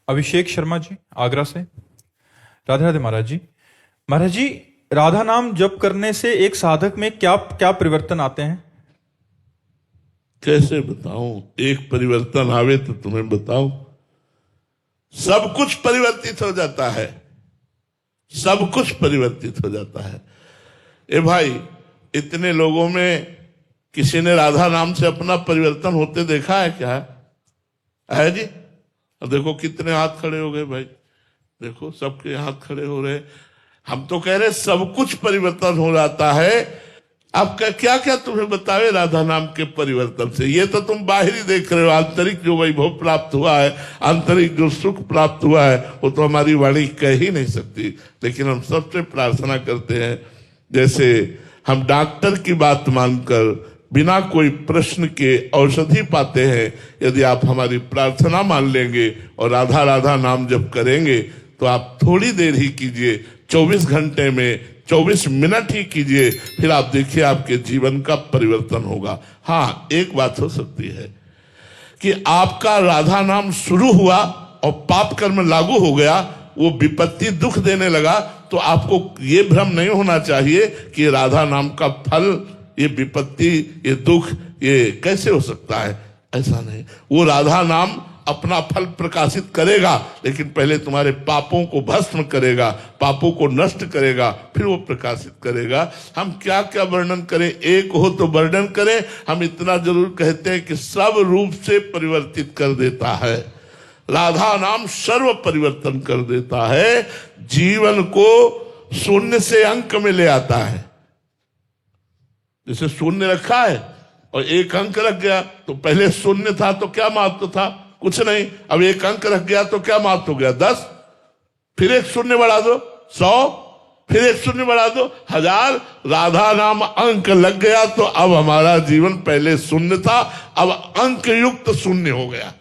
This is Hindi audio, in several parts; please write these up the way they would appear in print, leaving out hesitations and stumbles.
अभिषेक शर्मा जी आगरा से। राधे राधे महाराज जी। महाराज जी, राधा नाम जप करने से एक साधक में क्या क्या परिवर्तन आते हैं? कैसे बताऊं? एक परिवर्तन आवे तो तुम्हें बताऊं। सब कुछ परिवर्तित हो जाता है, सब कुछ परिवर्तित हो जाता है। ए भाई, इतने लोगों में किसी ने राधा नाम से अपना परिवर्तन होते देखा है क्या? है जी? अब देखो कितने हाथ खड़े हो गए भाई, देखो सबके हाथ खड़े हो रहे। हम तो कह रहे सब कुछ परिवर्तन हो जाता है। अब क्या क्या तुम्हें बतावे राधा नाम के परिवर्तन से? ये तो तुम बाहरी देख रहे हो, आंतरिक जो वैभव प्राप्त हुआ है, आंतरिक जो सुख प्राप्त हुआ है, वो तो हमारी वाणी कह ही नहीं सकती। लेकिन हम सबसे प्रार्थना करते हैं, जैसे हम डॉक्टर की बात मानकर बिना कोई प्रश्न के औषधि पाते हैं, यदि आप हमारी प्रार्थना मान लेंगे और राधा राधा नाम जप करेंगे तो आप थोड़ी देर ही कीजिए, 24 घंटे में 24 मिनट ही कीजिए, फिर आप देखिए आपके जीवन का परिवर्तन होगा। हाँ, एक बात हो सकती है कि आपका राधा नाम शुरू हुआ और पाप कर्म लागू हो गया, वो विपत्ति दुख देने लगा, तो आपको ये भ्रम नहीं होना चाहिए कि राधा नाम का फल, ये विपत्ति, ये दुख, ये कैसे हो सकता है। ऐसा नहीं, वो राधा नाम अपना फल प्रकाशित करेगा, लेकिन पहले तुम्हारे पापों को भस्म करेगा, पापों को नष्ट करेगा, फिर वो प्रकाशित करेगा। हम क्या क्या वर्णन करें, एक हो तो वर्णन करें। हम इतना जरूर कहते हैं कि सब रूप से परिवर्तित कर देता है। राधा नाम सर्व परिवर्तन कर देता है, जीवन को शून्य से अंक में ले आता है। जैसे शून्य रखा है और एक अंक रख गया, तो पहले शून्य था तो क्या महत्व था? कुछ नहीं। अब एक अंक रख गया तो क्या महत्व हो गया? 10। फिर एक शून्य बढ़ा दो 100, फिर एक शून्य बढ़ा दो 1000। राधा नाम अंक लग गया तो अब हमारा जीवन पहले शून्य था, अब अंक युक्त शून्य हो गया।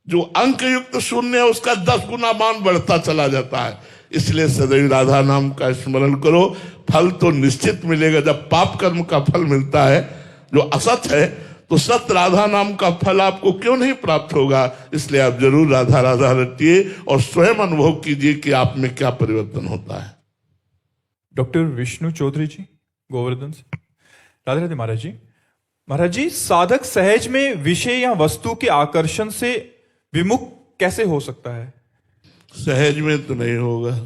जो अंक युक्त शून्य है उसका 10 गुना मान बढ़ता चला जाता है। इसलिए सदैव राधा नाम का स्मरण करो। फल तो निश्चित मिलेगा। जब पाप कर्म का फल मिलता है जो असत है, तो सत राधा नाम का फल आपको क्यों नहीं प्राप्त होगा? इसलिए आप जरूर राधा राधा रटिए और स्वयं अनुभव कीजिए कि आप में क्या परिवर्तन होता है। डॉक्टर विष्णु चौधरी जी गोवर्धन से। राधे राधे महाराज जी। महाराज जी, साधक सहज में विषय या वस्तु के आकर्षण से विमुख कैसे हो सकता है? सहज में तो नहीं होगा।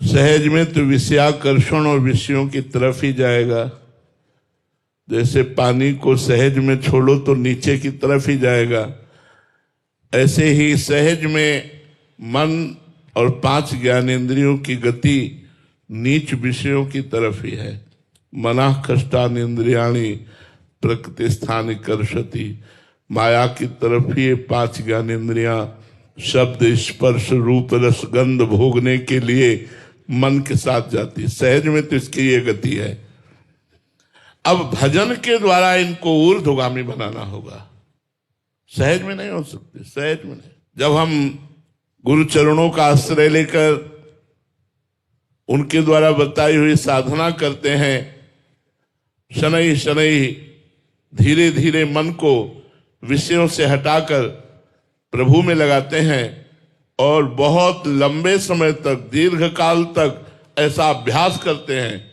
सहज में तो विषयाकर्षण और विषयों की तरफ ही जाएगा। जैसे पानी को सहज में छोड़ो तो नीचे की तरफ ही जाएगा, ऐसे ही सहज में मन और 5 ज्ञानेंद्रियों की गति नीच विषयों की तरफ ही है। मना कष्टान इंद्रियाणी प्रकृति स्थान कर्षति। माया की तरफ ही 5 ज्ञानेंद्रियां शब्द स्पर्श रूप रस गंध भोगने के लिए मन के साथ जाती। सहज में तो इसकी ये गति है। अब भजन के द्वारा इनको ऊर्ध्वगामी बनाना होगा। सहज में नहीं हो सकती, सहज में नहीं। जब हम गुरु चरणों का आश्रय लेकर उनके द्वारा बताई हुई साधना करते हैं, शनै शनै धीरे धीरे मन को विषयों से हटाकर प्रभु में लगाते हैं और बहुत लंबे समय तक, दीर्घ काल तक ऐसा अभ्यास करते हैं,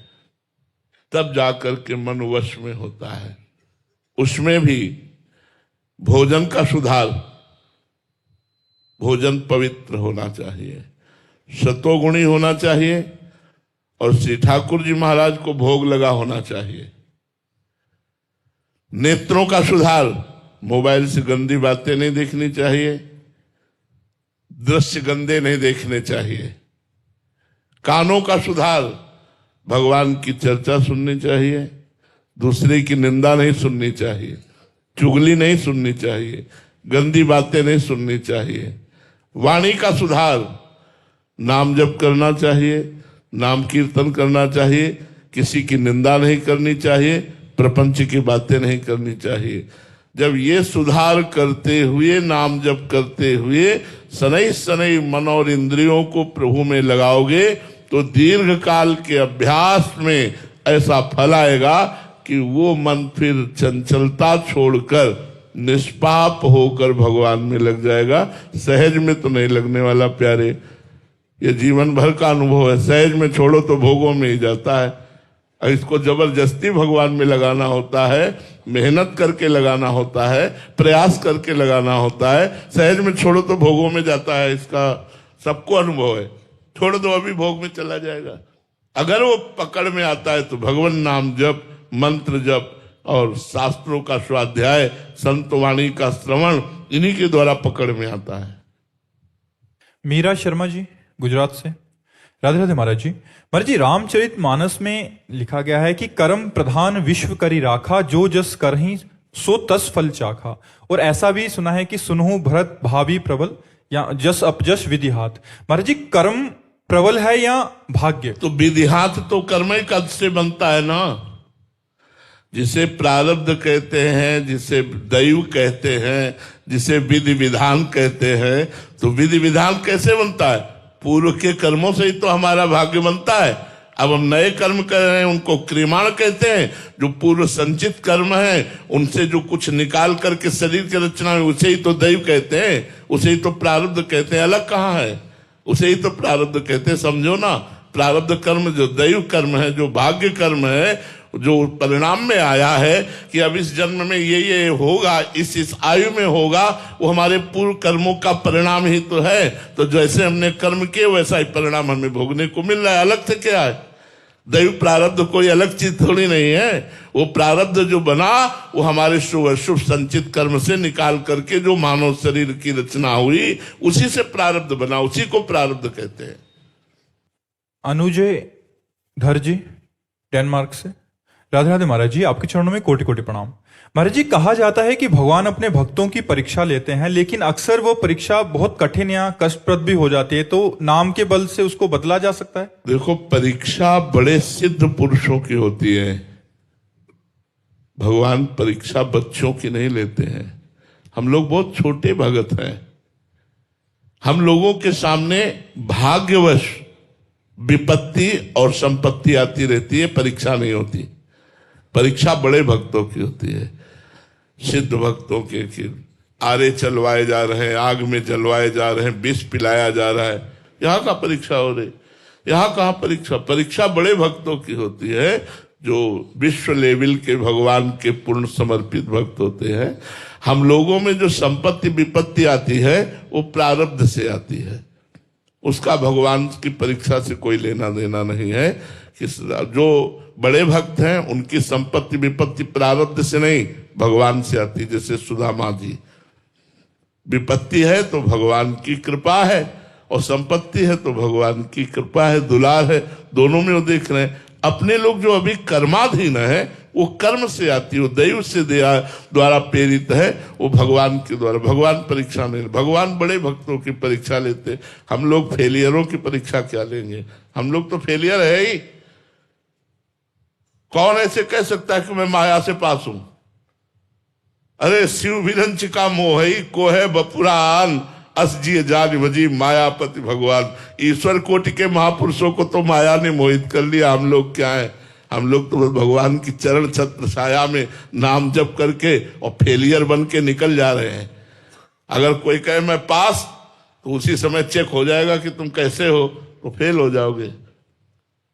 तब जाकर के मन वश में होता है। उसमें भी भोजन का सुधार, भोजन पवित्र होना चाहिए, सतोगुणी होना चाहिए और श्री ठाकुर जी महाराज को भोग लगा होना चाहिए। नेत्रों का सुधार, मोबाइल से गंदी बातें नहीं देखनी चाहिए, दृश्य गंदे नहीं देखने चाहिए। कानों का सुधार, भगवान की चर्चा सुननी चाहिए, दूसरे की निंदा नहीं सुननी चाहिए, चुगली नहीं सुननी चाहिए, गंदी बातें नहीं सुननी चाहिए। वाणी का सुधार, नाम जप करना चाहिए, नाम कीर्तन करना चाहिए, किसी की निंदा नहीं करनी चाहिए, प्रपंच की बातें नहीं करनी चाहिए। जब ये सुधार करते हुए, नाम जप करते हुए शनै शनै मन और इंद्रियों को प्रभु में लगाओगे तो दीर्घ काल के अभ्यास में ऐसा फल आएगा कि वो मन फिर चंचलता छोड़कर निष्पाप होकर भगवान में लग जाएगा। सहज में तो नहीं लगने वाला प्यारे, ये जीवन भर का अनुभव है। सहज में छोड़ो तो भोगों में ही जाता है, और इसको जबरदस्ती भगवान में लगाना होता है, मेहनत करके लगाना होता है, प्रयास करके लगाना होता है। सहज में छोड़ो तो भोगों में जाता है, इसका सबको अनुभव है। छोड़ दो अभी भोग में चला जाएगा। अगर वो पकड़ में आता है तो भगवान नाम जप, मंत्र जप और शास्त्रों का स्वाध्याय, संत वाणी का श्रवण, इन्हीं के द्वारा पकड़ में आता है। मीरा शर्मा जी गुजरात से, राधे राधे महाराज जी। महाराज जी, रामचरित मानस में लिखा गया है कि कर्म प्रधान विश्व करी राखा, जो जस करहीं सो तस फल चाखा। और ऐसा भी सुना है कि सुनहु भरत भावी प्रबल, या जस अपजस विधि हाथ। महाराज जी, कर्म प्रबल है या भाग्य? तो विधि हाथ तो कर्म ही कद से बनता है ना, जिसे प्रारब्ध कहते हैं, जिसे दैव कहते हैं, जिसे विधि विधान कहते हैं। तो विधि विधान कैसे बनता है? पूर्व के कर्मों से ही तो हमारा भाग्य बनता है। अब हम नए कर्म कर रहे हैं, उनको क्रिमाण कहते हैं। जो पूर्व संचित कर्म है, उनसे जो कुछ निकाल करके शरीर की रचना है, उसे ही तो दैव कहते हैं, उसे ही तो प्रारब्ध कहते हैं। अलग कहाँ है? उसे ही तो प्रारब्ध कहते हैं। समझो ना, प्रारब्ध कर्म जो दैव कर्म है, जो भाग्य कर्म है, जो परिणाम में आया है कि अब इस जन्म में ये होगा, इस आयु में होगा, वो हमारे पूर्व कर्मों का परिणाम ही तो है। तो जैसे हमने कर्म किए वैसा ही परिणाम हमें भोगने को मिल रहा है। अलग से क्या है? दैव प्रारब्ध कोई अलग चीज थोड़ी नहीं है। वो प्रारब्ध जो बना वो हमारे शुभ अशुभ संचित कर्म से निकाल करके जो मानव शरीर की रचना हुई, उसी से प्रारब्ध बना, उसी को प्रारब्ध कहते हैं। अनुजय धर जी डेनमार्क से, राधे राधे महाराज जी, आपके चरणों में कोटि कोटि प्रणाम। महाराज जी, कहा जाता है कि भगवान अपने भक्तों की परीक्षा लेते हैं, लेकिन अक्सर वो परीक्षा बहुत कठिन या कष्टप्रद भी हो जाती है, तो नाम के बल से उसको बदला जा सकता है? देखो, परीक्षा बड़े सिद्ध पुरुषों की होती है। भगवान परीक्षा बच्चों की नहीं लेते हैं। हम लोग बहुत छोटे भगत हैं। हम लोगों के सामने भाग्यवश विपत्ति और संपत्ति आती रहती है, परीक्षा नहीं होती। परीक्षा बड़े भक्तों की होती है, सिद्ध भक्तों के कि आरे चलवाए जा रहे हैं, आग में जलवाए जा रहे हैं, विष पिलाया जा रहा है। यहाँ का परीक्षा हो रही, यहाँ कहाँ परीक्षा? परीक्षा बड़े भक्तों की होती है, जो विश्व लेवल के भगवान के पूर्ण समर्पित भक्त होते हैं। हम लोगों में जो संपत्ति विपत्ति आती है वो प्रारब्ध से आती है, उसका भगवान की परीक्षा से कोई लेना देना नहीं है। जो बड़े भक्त हैं उनकी संपत्ति विपत्ति प्रारब्ध से नहीं, भगवान से आती। जैसे सुदामा जी, विपत्ति है तो भगवान की कृपा है, और संपत्ति है तो भगवान की कृपा है, दुलार है। दोनों में वो देख रहे हैं। अपने लोग जो अभी कर्माधीन है वो कर्म से आती है, वो दैव से द्वारा प्रेरित है, वो भगवान के द्वारा। भगवान परीक्षा नहीं, भगवान बड़े भक्तों की परीक्षा लेते। हम लोग फेलियरों की परीक्षा क्या लेंगे? हम लोग तो फेलियर है ही। कौन ऐसे कह सकता है कि मैं माया से पास हूं? अरे शिव विरंच का मोह ही को है बपुरान, अस जी जान भजी मायापति भगवान। ईश्वर कोटि के महापुरुषों को तो माया ने मोहित कर लिया। हम लोग क्या है? हम लोग तो भगवान की चरण छत्र छाया में नाम जप करके और फेलियर बन के निकल जा रहे हैं। अगर कोई कहे मैं पास, तो उसी समय चेक हो जाएगा कि तुम कैसे हो, तो फेल हो जाओगे।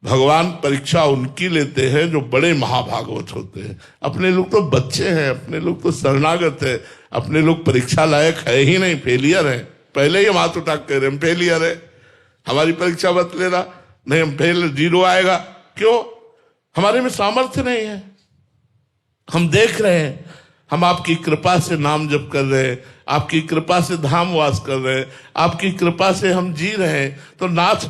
भगवान परीक्षा उनकी लेते हैं जो बड़े महाभागवत होते हैं। अपने लोग तो बच्चे हैं, अपने लोग तो शरणागत है, अपने लोग परीक्षा लायक है ही नहीं, फेलियर है। पहले ही हम हाथ उठा कह रहे हम फेलियर है, हमारी परीक्षा मत लेना। नहीं, हम फेल, जीरो आएगा। क्यों? हमारे में सामर्थ्य नहीं है। हम देख रहे हैं, हम आपकी कृपा से नाम जप कर रहे हैं, आपकी कृपा से धाम वास कर रहे हैं, आपकी कृपा से हम जी रहे हैं। तो नाथ,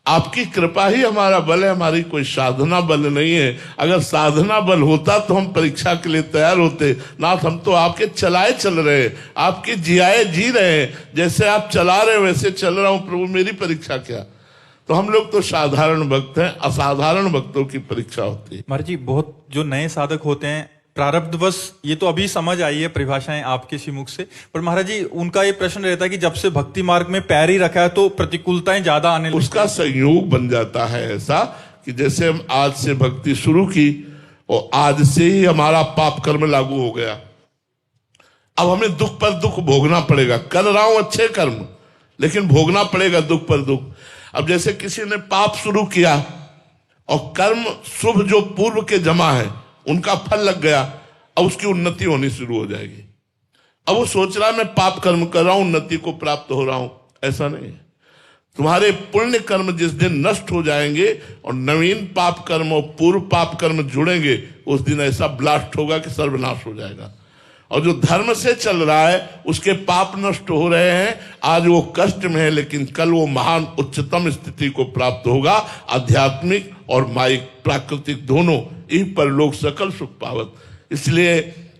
आपकी कृपा ही हमारा बल है, हमारी कोई साधना बल नहीं है। अगर साधना बल होता तो हम परीक्षा के लिए तैयार होते। नाथ, हम तो आपके चलाए चल रहे हैं, आपके जियाए जी रहे हैं। जैसे आप चला रहे वैसे चल रहा हूं प्रभु, मेरी परीक्षा क्या? तो हम लोग तो साधारण भक्त हैं, असाधारण भक्तों की परीक्षा होती है। महाराज जी, बहुत जो नए साधक होते हैं प्रारब्धवश, ये तो अभी समझ आई है परिभाषाएं आपके श्रीमुख से, पर महाराज जी उनका ये प्रश्न रहता है कि जब से भक्ति मार्ग में पैर ही रखा है तो प्रतिकूलताएं ज्यादा आने लगती हैं। उसका संयोग बन जाता है ऐसा कि जैसे हम आज से भक्ति शुरू की और आज से ही हमारा पाप कर्म लागू हो गया। अब हमें दुख पर दुख भोगना पड़ेगा। कर रहा हूं अच्छे कर्म, लेकिन भोगना पड़ेगा दुख पर दुख। अब जैसे किसी ने पाप शुरू किया और कर्म शुभ जो पूर्व के जमा है उनका फल लग गया, अब उसकी उन्नति होनी शुरू हो जाएगी। अब वो सोच रहा है मैं पाप कर्म कर रहा हूं, उन्नति को प्राप्त हो रहा हूं। ऐसा नहीं है। तुम्हारे पुण्य कर्म जिस दिन नष्ट हो जाएंगे और नवीन पाप कर्म और पूर्व पाप कर्म जुड़ेंगे, उस दिन ऐसा ब्लास्ट होगा कि सर्वनाश हो जाएगा। और जो धर्म से चल रहा है उसके पाप नष्ट हो रहे हैं। आज वो कष्ट में है, लेकिन कल वो महान उच्चतम स्थिति को प्राप्त होगा। आध्यात्मिक और माइक प्राकृतिक दोनों, इस पर लोग सकल सुख पावत। इसलिए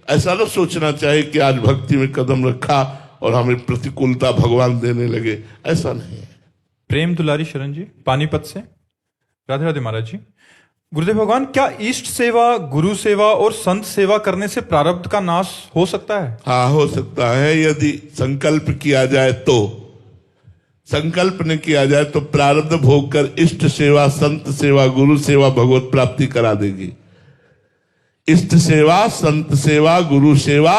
ऐसा न सोचना चाहिए कि आज भक्ति में कदम रखा और हमें प्रतिकूलता भगवान देने लगे, ऐसा नहीं है। प्रेम दुलारी शरण जी पानीपत से। राधे राधे महाराज जी। गुरुदेव भगवान, क्या इष्ट सेवा, गुरु सेवा और संत सेवा करने से प्रारब्ध का नाश हो सकता है? हाँ, हो सकता है, यदि संकल्प किया जाए तो। संकल्प न किया जाए तो प्रारब्ध भोग कर इष्ट सेवा, संत सेवा, गुरु सेवा भगवत प्राप्ति करा देगी। इष्ट सेवा, संत सेवा, गुरु सेवा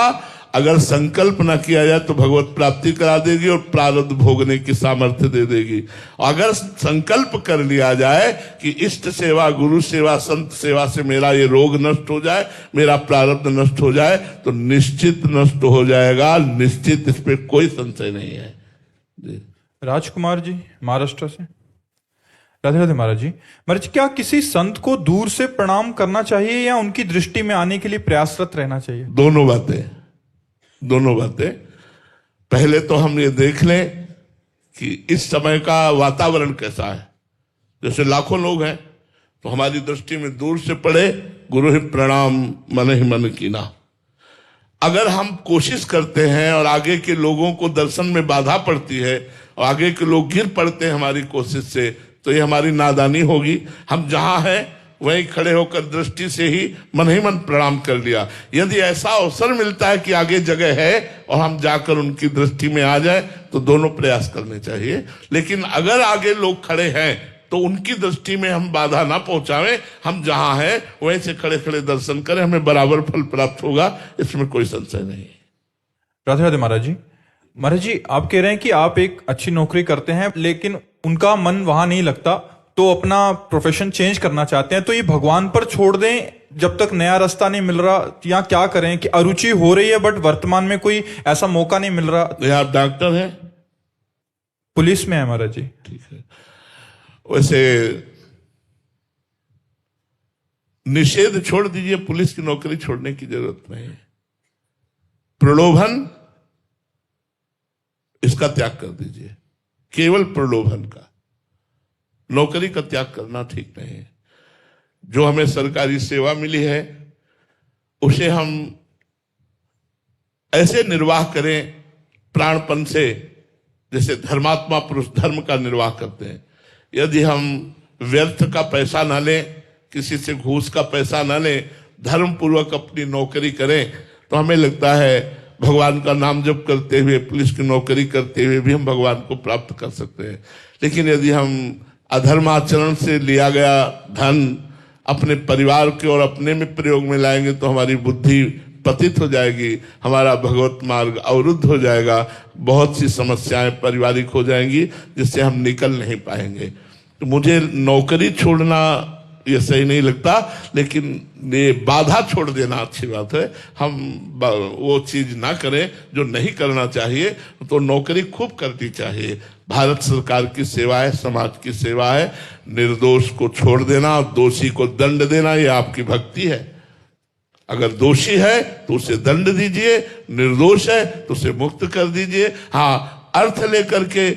अगर संकल्प न किया जाए तो भगवत प्राप्ति करा देगी और प्रारब्ध भोगने की सामर्थ्य दे देगी। अगर संकल्प कर लिया जाए कि इष्ट सेवा, गुरु सेवा, संत सेवा से मेरा ये रोग नष्ट हो जाए, मेरा प्रारब्ध नष्ट हो जाए, तो निश्चित नष्ट हो जाएगा, निश्चित, इस पे कोई संशय नहीं है जी। राजकुमार जी महाराष्ट्र से। राधे राधे महाराज जी। महाराज जी, क्या किसी संत को दूर से प्रणाम करना चाहिए या उनकी दृष्टि में आने के लिए प्रयासरत रहना चाहिए? दोनों बातें। पहले तो हम ये देख लें कि इस समय का वातावरण कैसा है। जैसे लाखों लोग हैं तो हमारी दृष्टि में दूर से पड़े, गुरु ही प्रणाम मन ही मन कीना। अगर हम कोशिश करते हैं और आगे के लोगों को दर्शन में बाधा पड़ती है और आगे के लोग गिर पड़ते हैं हमारी कोशिश से, तो ये हमारी नादानी होगी। हम जहां हैं वहीं खड़े होकर दृष्टि से ही मन प्रणाम कर लिया। यदि ऐसा अवसर मिलता है कि आगे जगह है और हम जाकर उनकी दृष्टि में आ जाए, तो दोनों प्रयास करने चाहिए। लेकिन अगर आगे लोग खड़े हैं तो उनकी दृष्टि में हम बाधा ना पहुंचावें, हम जहां हैं वहीं से खड़े खड़े दर्शन करें, हमें बराबर फल प्राप्त होगा, इसमें कोई संशय नहीं। राधे राधे महाराज जी। महाराज जी, आप कह रहे हैं कि आप एक अच्छी नौकरी करते हैं लेकिन उनका मन वहां नहीं लगता, तो अपना प्रोफेशन चेंज करना चाहते हैं, तो ये भगवान पर छोड़ दें जब तक नया रास्ता नहीं मिल रहा, या क्या करें कि अरुचि हो रही है बट वर्तमान में कोई ऐसा मौका नहीं मिल रहा? आप डॉक्टर हैं? पुलिस में है महाराज जी। ठीक है। वैसे निषेध छोड़ दीजिए, पुलिस की नौकरी छोड़ने की जरूरत नहीं है। प्रलोभन, इसका त्याग कर दीजिए, केवल प्रलोभन का। नौकरी का त्याग करना ठीक नहीं है। जो हमें सरकारी सेवा मिली है उसे हम ऐसे निर्वाह करें प्राणपन से, जैसे धर्मात्मा पुरुष धर्म का निर्वाह करते हैं। यदि हम व्यर्थ का पैसा ना लें, किसी से घूस का पैसा ना लें, धर्म पूर्वक अपनी नौकरी करें, तो हमें लगता है भगवान का नाम जप करते हुए, पुलिस की नौकरी करते हुए भी हम भगवान को प्राप्त कर सकते हैं। लेकिन यदि हम अधर्माचरण से लिया गया धन अपने परिवार के और अपने में प्रयोग में लाएंगे तो हमारी बुद्धि पतित हो जाएगी, हमारा भगवत मार्ग अवरुद्ध हो जाएगा, बहुत सी समस्याएं पारिवारिक हो जाएंगी जिससे हम निकल नहीं पाएंगे। तो मुझे नौकरी छोड़ना ये सही नहीं लगता, लेकिन ये बाधा छोड़ देना अच्छी बात है। हम वो चीज ना करें जो नहीं करना चाहिए, तो नौकरी खूब करनी चाहिए। भारत सरकार की सेवा है, समाज की सेवा है। निर्दोष को छोड़ देना, दोषी को दंड देना, ये आपकी भक्ति है। अगर दोषी है तो उसे दंड दीजिए, निर्दोष है तो उसे मुक्त कर दीजिए। हाँ, अर्थ लेकर के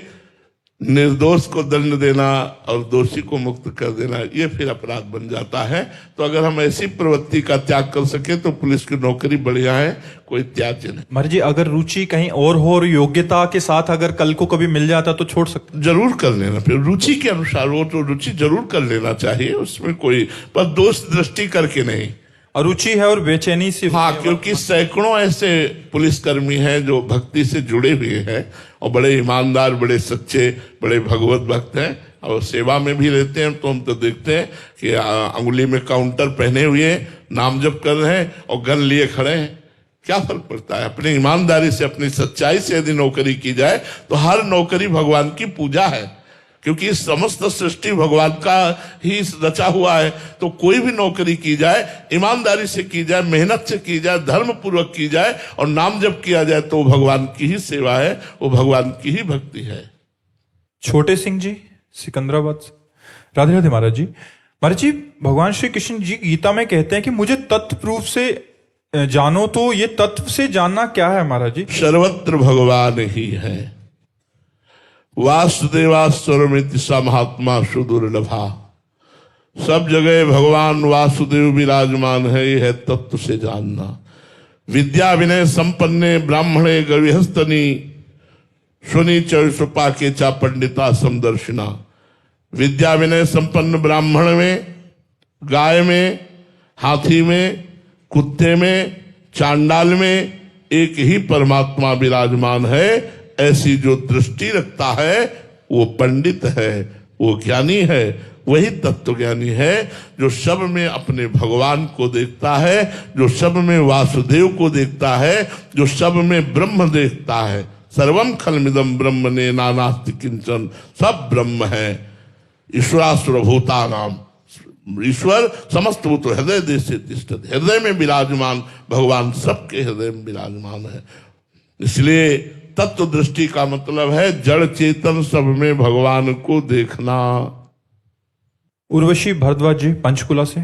निर्दोष को दंड देना और दोषी को मुक्त कर देना, ये फिर अपराध बन जाता है। तो अगर हम ऐसी प्रवृत्ति का त्याग कर सके तो पुलिस की नौकरी बढ़िया है, कोई त्याज्य नहीं। महाराज जी, अगर रुचि कहीं और हो और योग्यता के साथ अगर कल को कभी मिल जाता तो छोड़ सकते? जरूर कर लेना, फिर रुचि के अनुसार वो तो रुचि जरूर कर लेना चाहिए, उसमें कोई, पर दोष दृष्टि करके नहीं। अरुचि है और बेचैनी से। हाँ, क्योंकि सैकड़ों ऐसे पुलिसकर्मी हैं जो भक्ति से जुड़े हुए हैं और बड़े ईमानदार, बड़े सच्चे, बड़े भगवत भक्त हैं और सेवा में भी रहते हैं। तो हम तो देखते हैं कि अंगुली में काउंटर पहने हुए नाम जप कर रहे हैं और गन लिए खड़े हैं। क्या फर्क पड़ता है? अपनी ईमानदारी से, अपनी सच्चाई से यदि नौकरी की जाए तो हर नौकरी भगवान की पूजा है, क्योंकि समस्त सृष्टि भगवान का ही रचा हुआ है। तो कोई भी नौकरी की जाए, ईमानदारी से की जाए, मेहनत से की जाए, धर्म पूर्वक की जाए और नाम जप किया जाए तो वो भगवान की ही सेवा है, वो भगवान की ही भक्ति है। छोटे सिंह जी सिकंदराबाद से। राधे राधे महाराज जी। महाराज जी, भगवान श्री कृष्ण जी गीता में कहते हैं कि मुझे तत्व रूप से जानो, तो ये तत्व से जानना क्या है महाराज जी? सर्वत्र भगवान ही है। वासुदेवास्वरमिति स महात्मा सुदुर्लभा। सब जगह भगवान वासुदेव विराजमान है, यह है तत्व से जानना। विद्या विनय संपन्ने ब्राह्मणे गविहस्तनी सुनी चौसुपा के चा पंडिता समदर्शिना। विद्या विनय संपन्न ब्राह्मण में, गाय में, हाथी में, कुत्ते में, चांडाल में एक ही परमात्मा विराजमान है। ऐसी जो दृष्टि रखता है वो पंडित है, वो ज्ञानी है, वही तत्वज्ञानी है जो सब में अपने भगवान को देखता है, जो सब में वासुदेव को देखता है, जो सब में ब्रह्म देखता है। सर्वम खलमिदम ब्रह्म ने नानास्ति किंचन, सब ब्रह्म है। ईश्वरासुर भूतानाम, ईश्वर समस्त भूत हृदय देश से तिष्ठति। हृदय में विराजमान भगवान सबके हृदय में विराजमान है। इसलिए तत्व दृष्टि का मतलब है जड़ चेतन सब में भगवान को देखना। उर्वशी भरद्वाज जी पंचकुला से।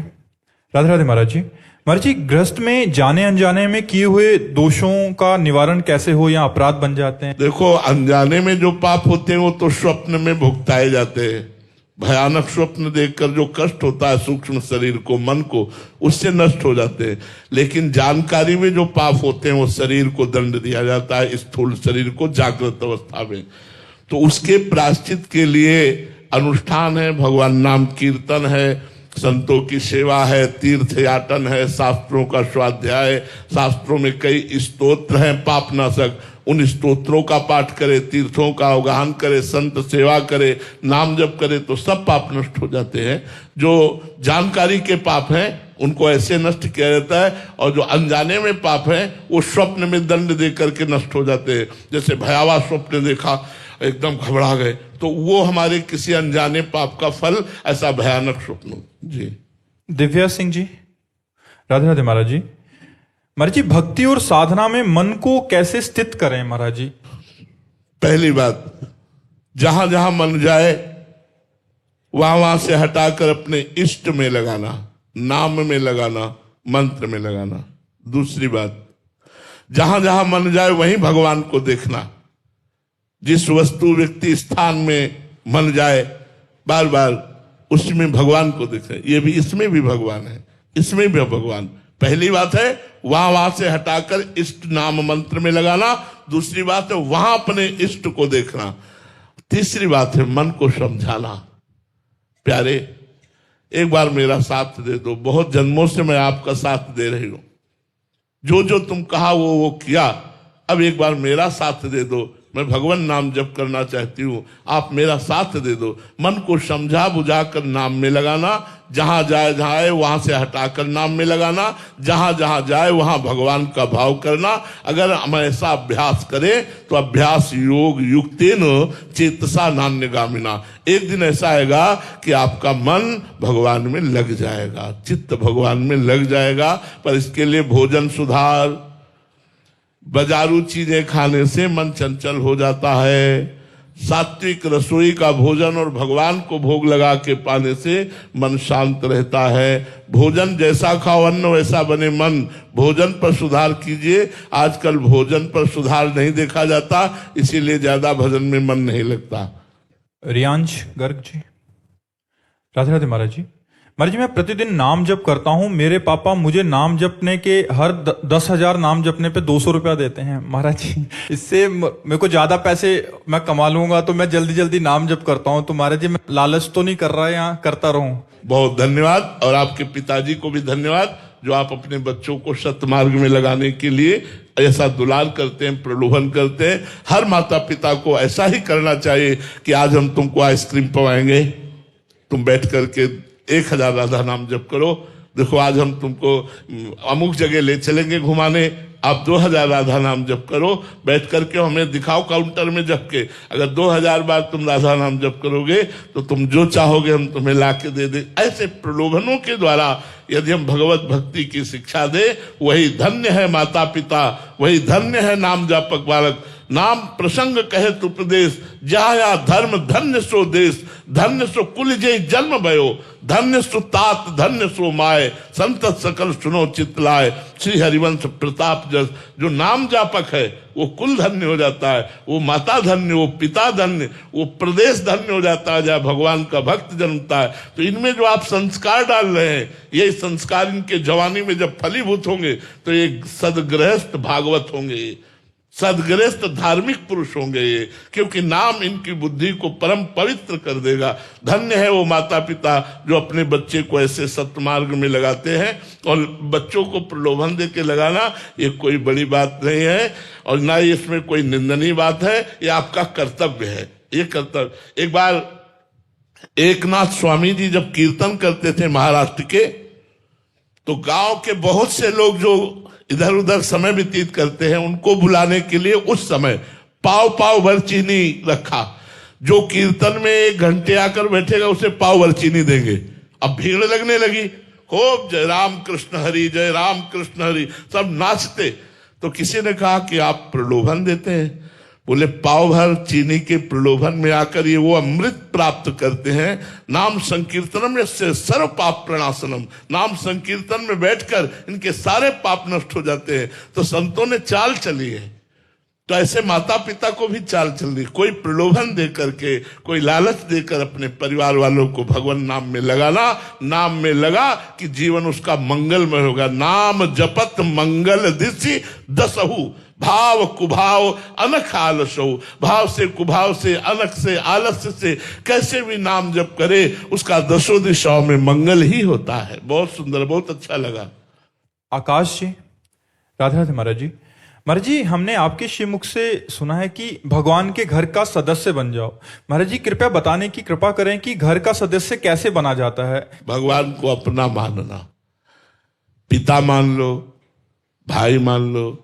राधे राधे महाराज जी। महाराज जी, गृहस्थ में जाने अनजाने में किए हुए दोषों का निवारण कैसे हो या अपराध बन जाते हैं? देखो, अनजाने में जो पाप होते हैं वो तो स्वप्न में भुगताए जाते हैं। भयानक स्वप्न देखकर जो कष्ट होता है सूक्ष्म शरीर को, मन को, उससे नष्ट हो जाते हैं। लेकिन जानकारी में जो पाप होते हैं वो शरीर को दंड दिया जाता है, स्थूल शरीर को जागृत अवस्था में। तो उसके प्रायश्चित के लिए अनुष्ठान है, भगवान नाम कीर्तन है, संतों की सेवा है, तीर्थ याटन है, शास्त्रों का स्वाध्याय। शास्त्रों में कई स्तोत्र हैं पापनाशक, उन स्तोत्रों का पाठ करे, तीर्थों का अवगाहन करे, संत सेवा करे, नाम जप करे तो सब पाप नष्ट हो जाते हैं। जो जानकारी के पाप हैं उनको ऐसे नष्ट किया जाता है, और जो अनजाने में पाप हैं वो स्वप्न में दंड दे करके नष्ट हो जाते हैं। जैसे भयावह स्वप्न देखा, एकदम घबरा गए, तो वो हमारे किसी अनजाने पाप का फल, ऐसा भयानक स्वप्न। जी दिव्या सिंह जी। राधे राधे महाराज जी। महाराज जी, भक्ति और साधना में मन को कैसे स्थित करें महाराज जी? पहली बात, जहां जहां मन जाए वहां वहां से हटाकर अपने इष्ट में लगाना, नाम में लगाना, मंत्र में लगाना। दूसरी बात, जहां जहां मन जाए वहीं भगवान को देखना। जिस वस्तु व्यक्ति स्थान में मन जाए बार बार उसमें भगवान को देखें। ये भी, इसमें भी भगवान है, इसमें भी भगवान। पहली बात है वहां वहां से हटाकर इष्ट नाम मंत्र में लगाना। दूसरी बात है वहां अपने इष्ट को देखना। तीसरी बात है मन को समझाना। प्यारे, एक बार मेरा साथ दे दो, बहुत जन्मों से मैं आपका साथ दे रही हूं, जो जो तुम कहा वो किया, अब एक बार मेरा साथ दे दो, मैं भगवान नाम जप करना चाहती हूं, आप मेरा साथ दे दो। मन को समझा बुझा कर नाम में लगाना, जहां जाए वहां से हटाकर नाम में लगाना, जहां जहां जाए वहां भगवान का भाव करना। अगर हम ऐसा अभ्यास करें तो अभ्यास योग युक्तेन चेतसा नान्यगामिना, एक दिन ऐसा आएगा कि आपका मन भगवान में लग जाएगा, चित्त भगवान में लग जाएगा। पर इसके लिए भोजन सुधार, बाजारू चीजें खाने से मन चंचल हो जाता है। सात्विक रसोई का भोजन और भगवान को भोग लगा के पाने से मन शांत रहता है। भोजन जैसा खाओ अन्न वैसा बने मन, भोजन पर सुधार कीजिए। आजकल भोजन पर सुधार नहीं देखा जाता, इसीलिए ज्यादा भजन में मन नहीं लगता। रियांश गर्ग जी। राधे राधे महाराज जी। महाराज जी, मैं प्रतिदिन नाम जप करता हूँ। मेरे पापा मुझे नाम जपने के हर 10,000 नाम जपने पे 200 रुपया देते हैं महाराज जी। इससे मेरे को ज्यादा पैसे मैं कमा लूंगा तो मैं जल्दी जल्दी नाम जप करता हूँ। तो महाराज जी, मैं लालच तो नहीं कर रहा या करता रहूं? बहुत धन्यवाद, और आपके पिताजी को भी धन्यवाद जो आप अपने बच्चों को सत्मार्ग में लगाने के लिए ऐसा दुलार करते हैं, प्रलोभन करते हैं। हर माता पिता को ऐसा ही करना चाहिए कि आज हम तुमको आइसक्रीम पवाएंगे, तुम बैठ करके 1000 राधा नाम जप करो, देखो आज हम तुमको अमुक जगह ले चलेंगे घुमाने, आप 2000 राधा नाम जप करो, बैठ करके हमें दिखाओ काउंटर में जप के। अगर 2000 बार तुम राधा नाम जप करोगे तो तुम जो चाहोगे हम तुम्हें ला के दे दे। ऐसे प्रलोभनों के द्वारा यदि हम भगवत भक्ति की शिक्षा दे, वही धन्य है माता पिता, वही धन्य है नाम जापक बालक। नाम प्रसंग कहे तु प्रदेश, जहाँ धर्म धन्य सो देश, धन्य सो कुल जय जन्म भयो, धन्य सो तात धन्य सो माय, संत सकल सुनो चितलाय। श्री हरिवंश प्रताप जस जो नाम जापक है वो कुल धन्य हो जाता है, वो माता धन्य, वो पिता धन्य, वो प्रदेश धन्य हो जाता है जहाँ भगवान का भक्त जन्मता है। तो इनमें जो आप संस्कार डाल रहे हैं, ये संस्कार इनके जवानी में जब फलीभूत होंगे तो ये सदगृहस्थ भागवत होंगे, सदगृहस्थ धार्मिक पुरुष होंगे ये, क्योंकि नाम इनकी बुद्धि को परम पवित्र कर देगा। धन्य है वो माता पिता जो अपने बच्चे को ऐसे सत्मार्ग में लगाते हैं। और बच्चों को प्रलोभन दे के लगाना ये कोई बड़ी बात नहीं है, और ना इसमें कोई निंदनीय बात है, ये आपका कर्तव्य है, ये कर्तव्य। एक बार एकनाथ स्वामी जी जब कीर्तन करते थे महाराष्ट्र के, तो गांव के बहुत से लोग जो इधर उधर समय व्यतीत करते हैं उनको बुलाने के लिए उस समय पाव पाव भर चीनी रखा। जो कीर्तन में 1 घंटे आकर बैठेगा उसे पाव भर चीनी देंगे। अब भीड़ लगने लगी, खूब जय राम कृष्ण हरि, जय राम कृष्ण हरि, सब नाचते। तो किसी ने कहा कि आप प्रलोभन देते हैं। बोले पाव भर चीनी के प्रलोभन में आकर ये वो अमृत प्राप्त करते हैं। नाम संकीर्तनम से सर्व पाप प्रणाशनम, नाम संकीर्तन में बैठकर इनके सारे पाप नष्ट हो जाते हैं। तो संतों ने चाल चली है, तो ऐसे माता पिता को भी चाल चलनी। कोई प्रलोभन दे करके, कोई लालच देकर अपने परिवार वालों को भगवान नाम में लगाना, नाम में लगा कि जीवन उसका मंगलमय होगा। नाम जपत मंगल दिशि दसहु, भाव कुभाव अनख आलसो, भाव से कुभाव से अनख से आलस्य से कैसे भी नाम जप करे उसका 10 दिशाओं में मंगल ही होता है। बहुत सुंदर, बहुत अच्छा लगा। आकाश जी, राधे राधे महाराज जी। महाराज जी, हमने आपके श्रीमुख से सुना है कि भगवान के घर का सदस्य बन जाओ। महाराज जी कृपया बताने की कृपा करें कि घर का सदस्य कैसे बना जाता है। भगवान को अपना मानना, पिता मान लो, भाई मान लो,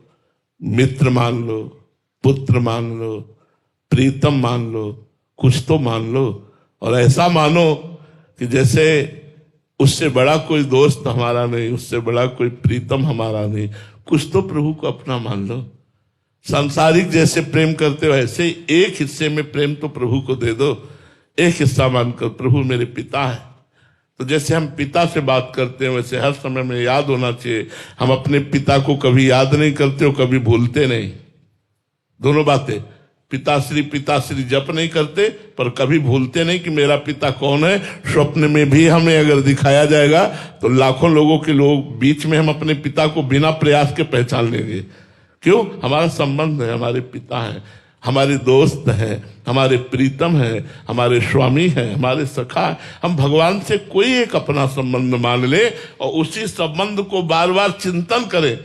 मित्र मान लो, पुत्र मान लो, प्रीतम मान लो, कुछ तो मान लो। और ऐसा मानो कि जैसे उससे बड़ा कोई दोस्त हमारा नहीं, उससे बड़ा कोई प्रीतम हमारा नहीं, कुछ तो प्रभु को अपना मान लो। सांसारिक जैसे प्रेम करते हो ऐसे एक हिस्से में प्रेम तो प्रभु को दे दो। एक हिस्सा मानकर प्रभु मेरे पिता है, तो जैसे हम पिता से बात करते हैं वैसे हर समय में याद होना चाहिए। हम अपने पिता को कभी याद नहीं करते हो, कभी भूलते नहीं। दोनों बातें, पिताश्री जप नहीं करते पर कभी भूलते नहीं कि मेरा पिता कौन है। स्वप्न में भी हमें अगर दिखाया जाएगा तो लाखों लोगों के लोग बीच में हम अपने पिता को बिना प्रयास के पहचान लेंगे। क्यों? हमारा संबंध है, हमारे पिता है, हमारे दोस्त हैं, हमारे प्रीतम हैं, हमारे स्वामी हैं, हमारे सखा हैं। हम भगवान से कोई एक अपना संबंध मान ले और उसी संबंध को बार बार चिंतन करें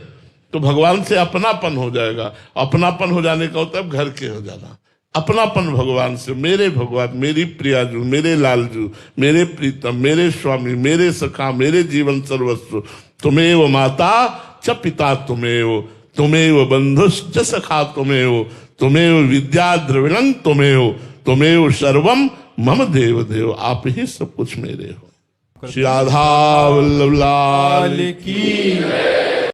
तो भगवान से अपनापन हो जाएगा। अपनापन हो जाने का होता है घर के हो जाना। अपनापन भगवान से, मेरे भगवान, मेरी प्रियाजू, मेरे लालजू, मेरे प्रीतम, मेरे स्वामी, मेरे सखा, मेरे जीवन सर्वस्व, तुमेव माता च पिता तुमेव, तुमेव बंधुश्च सखा तुमेव, तुमेव विद्या द्रविणं तुमेव, तुमेव सर्वम मम देव देव। आप ही सब कुछ मेरे हो। श्री राधा वल्लभ लाल की।